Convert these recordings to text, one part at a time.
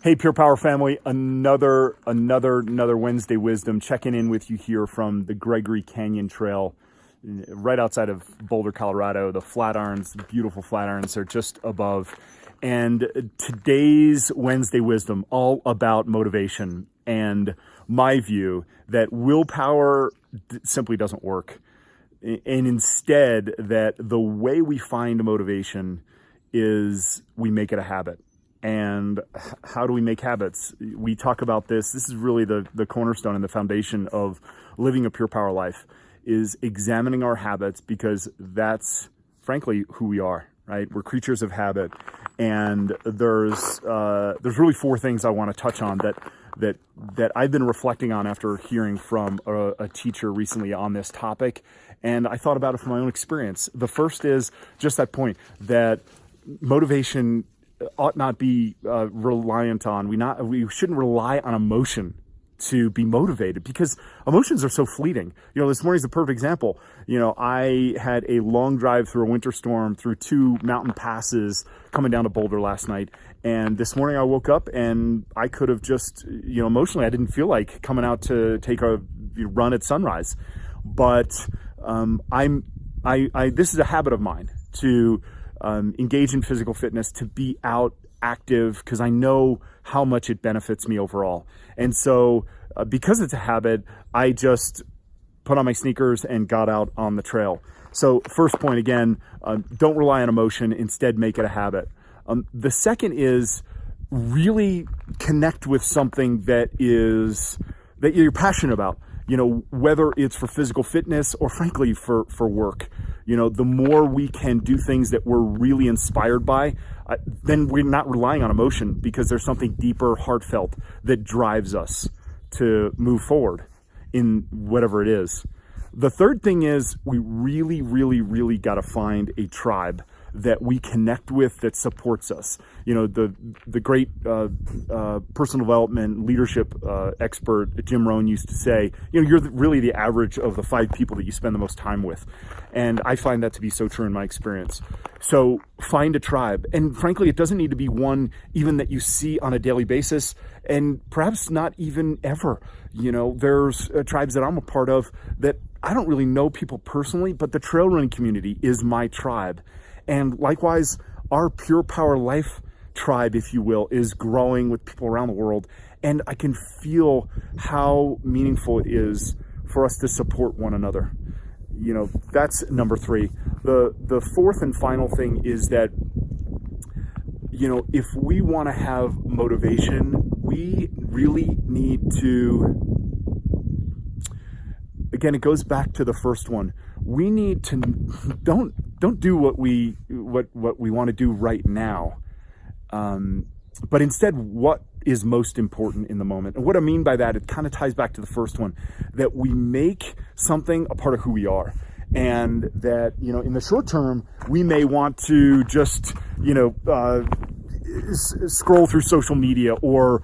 Hey, PurePower family, another Wednesday wisdom checking in with you here from the Gregory Canyon Trail, right outside of Boulder, Colorado. The Flatirons, the beautiful Flatirons, are just above. And today's Wednesday wisdom, all about motivation and my view that willpower simply doesn't work. And instead, that the way we find motivation is we make it a habit. And how do we make habits? We talk about this. This is really the cornerstone and the foundation of living a pure power life, is examining our habits, because that's frankly who we are, right? We're creatures of habit. And there's really four things I want to touch on that I've been reflecting on after hearing from a teacher recently on this topic. And I thought about it from my own experience. The first is just that point that motivation ought not be reliant on. We shouldn't rely on emotion to be motivated, because emotions are so fleeting. This morning's a perfect example. I had a long drive through a winter storm through two mountain passes coming down to Boulder last night. And this morning I woke up and I could have just, emotionally, I didn't feel like coming out to take a run at sunrise. But this is a habit of mine to engage in physical fitness, to be out active, because I know how much it benefits me overall. And so because it's a habit, I just put on my sneakers and got out on the trail. So first point, again, don't rely on emotion, instead make it a habit. The second is really connect with something that you're passionate about, whether it's for physical fitness or frankly for work. The more we can do things that we're really inspired by, then we're not relying on emotion, because there's something deeper, heartfelt, that drives us to move forward in whatever it is. The third thing is we really got to find a tribe that we connect with that supports us. The great personal development leadership expert Jim Rohn used to say, you're really the average of the 5 people that you spend the most time with. And I find that to be so true in my experience. So find a tribe. And frankly, it doesn't need to be one even that you see on a daily basis, and perhaps not even ever. There's tribes that I'm a part of that I don't really know people personally, but the trail running community is my tribe. And likewise, our Pure Power Life tribe, if you will, is growing with people around the world. And I can feel how meaningful it is for us to support one another. That's number 3. The fourth and final thing is that, if we want to have motivation, we really need to, again, it goes back to the first one. We need to don't do what we want to do right now, but instead what is most important in the moment. And what I mean by that, it kind of ties back to the first one, that we make something a part of who we are. And that, in the short term, we may want to just, scroll through social media, or,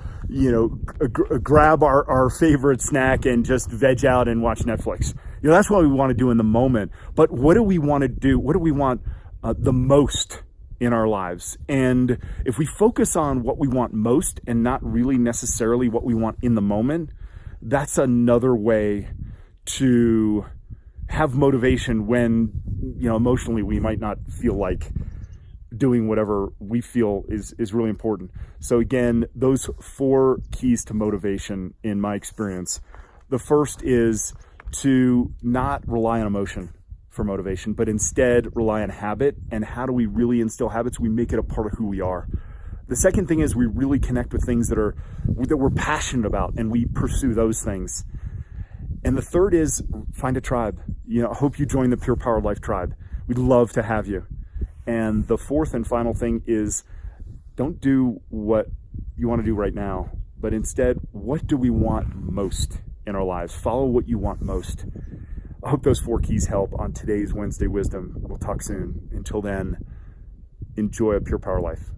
grab our favorite snack and just veg out and watch Netflix. That's what we want to do in the moment. But what do we want to do? What do we want the most in our lives? And if we focus on what we want most and not really necessarily what we want in the moment, that's another way to have motivation when, emotionally we might not feel like doing whatever we feel is really important. So again, those 4 keys to motivation in my experience. The first is to not rely on emotion for motivation, but instead rely on habit. And how do we really instill habits? We make it a part of who we are. The second thing is we really connect with things that we're passionate about, and we pursue those things. And the third is find a tribe. I hope you join the Pure Power Life tribe. We'd love to have you. And the fourth and final thing is don't do what you want to do right now, but instead, what do we want most in our lives? Follow what you want most. I hope those 4 keys help on today's Wednesday Wisdom. We'll talk soon. Until then, enjoy a Pure Power Life.